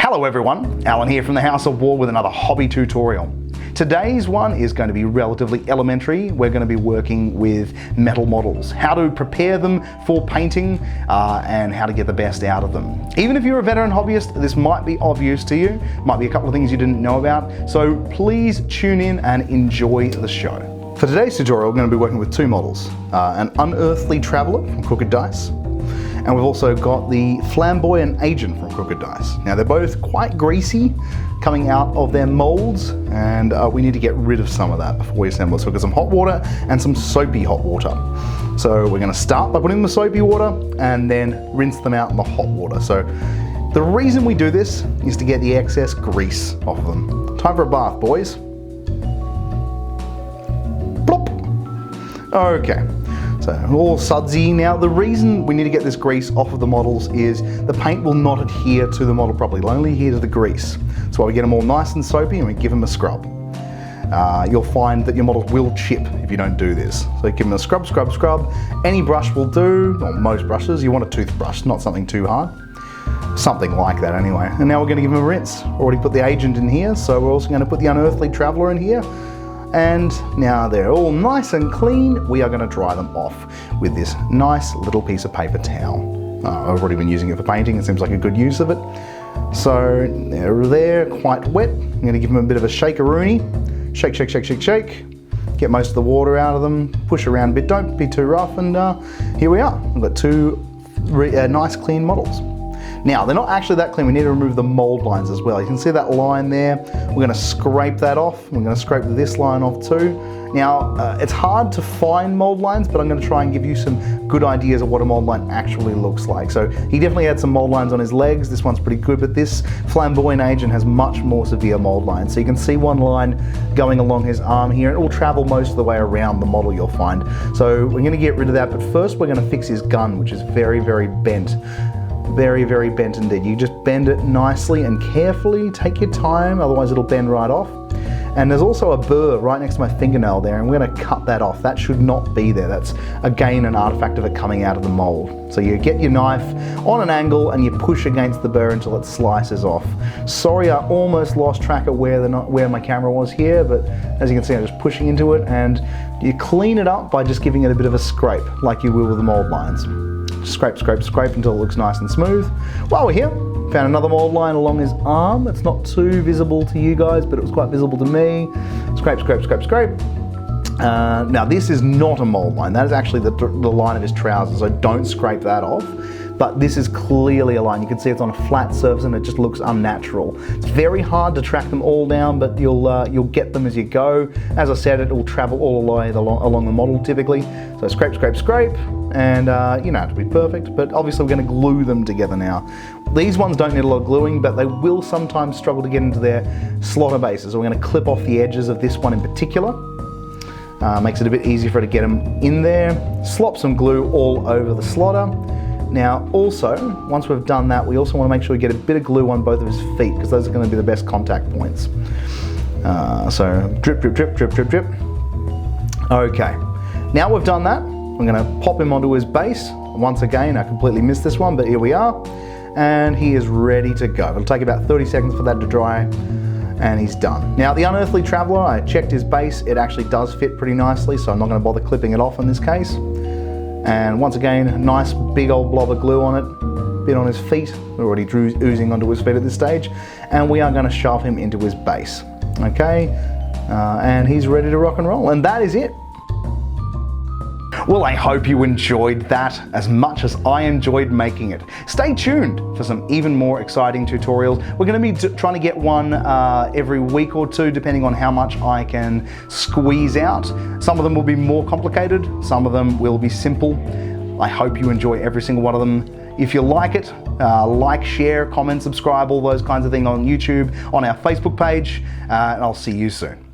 Hello everyone, Alan here from the House of War with another hobby tutorial. Today's one is going to be relatively elementary. We're going to be working with metal models, how to prepare them for painting and how to get the best out of them. Even if you're a veteran hobbyist, this might be of use to you, might be a couple of things you didn't know about, so please tune in and enjoy the show. For today's tutorial, we're going to be working with two models, an Unearthly Traveler from Crooked Dice, and we've also got the Flamboyant Agent from Crooked Dice. Now they're both quite greasy coming out of their molds, and we need to get rid of some of that before we assemble. So we've got some hot water and some soapy hot water. So we're going to start by putting them in the soapy water and then rinse them out in the hot water. So the reason we do this is to get the excess grease off of them. Time for a bath, boys. Plop. Okay. So all sudsy. Now the reason we need to get this grease off of the models is the paint will not adhere to the model properly. It'll only adhere to the grease. That's why we get them all nice and soapy and we give them a scrub. You'll find that your models will chip if you don't do this. So give them a scrub, scrub, scrub. Any brush will do, or most brushes. You want a toothbrush, not something too hard. Something like that anyway. And now we're going to give them a rinse. Already put the agent in here, so we're also going to put the Unearthly Traveler in here. And now they're all nice and clean, we are going to dry them off with this nice little piece of paper towel. I've already been using it for painting, it seems like a good use of it. So they're quite wet. I'm going to give them a bit of a shakeroonie. Shake, shake, shake, shake, shake. Get most of the water out of them, push around a bit, don't be too rough, and here we are. We've got two nice clean models. Now, they're not actually that clean, we need to remove the mold lines as well. You can see that line there. We're going to scrape that off. We're going to scrape this line off too. Now, it's hard to find mold lines, but I'm going to try and give you some good ideas of what a mold line actually looks like. So he definitely had some mold lines on his legs. This one's pretty good, but this Flamboyant Agent has much more severe mold lines. So you can see one line going along his arm here. It will travel most of the way around the model, you'll find. So we're going to get rid of that, but first we're going to fix his gun, which is very, very bent. Very, very bent indeed. You just bend it nicely and carefully. Take your time, otherwise it'll bend right off. And there's also a burr right next to my fingernail there, and we're going to cut that off. That should not be there. That's again an artifact of it coming out of the mold. So you get your knife on an angle and you push against the burr until it slices off. Sorry, I almost lost track of where my camera was here, but as you can see, I'm just pushing into it, and you clean it up by just giving it a bit of a scrape, like you will with the mold lines. Scrape, scrape, scrape until it looks nice and smooth. While we're here, found another mold line along his arm. It's not too visible to you guys, but it was quite visible to me. Scrape, scrape, scrape, scrape. Now this is not a mold line. That is actually the line of his trousers, so don't scrape that off. But this is clearly a line. You can see it's on a flat surface and it just looks unnatural. It's very hard to track them all down, but you'll get them as you go. As I said, it will travel all the way along the model typically. So scrape, scrape, scrape, and you know, to be perfect, but obviously we're going to glue them together now. These ones don't need a lot of gluing, but they will sometimes struggle to get into their slaughter bases. So we're going to clip off the edges of this one in particular. Makes it a bit easier for it to get them in there. Slop some glue all over the slaughter. Now also, once we've done that, we also want to make sure we get a bit of glue on both of his feet, because those are going to be the best contact points. So drip, drip, drip, drip, drip, drip. Okay, now we've done that, I'm going to pop him onto his base. Once again, I completely missed this one, but here we are. And he is ready to go. It'll take about 30 seconds for that to dry, and he's done. Now the Unearthly Traveler, I checked his base. It actually does fit pretty nicely, so I'm not going to bother clipping it off in this case. And once again, nice big old blob of glue on it, bit on his feet. We're already oozing onto his feet at this stage. And we are going to shove him into his base. Okay, and he's ready to rock and roll. And that is it. Well, I hope you enjoyed that as much as I enjoyed making it. Stay tuned for some even more exciting tutorials. We're going to be trying to get one every week or two, depending on how much I can squeeze out. Some of them will be more complicated, some of them will be simple. I hope you enjoy every single one of them. If you like it, like, share, comment, subscribe, all those kinds of things on YouTube, on our Facebook page, and I'll see you soon.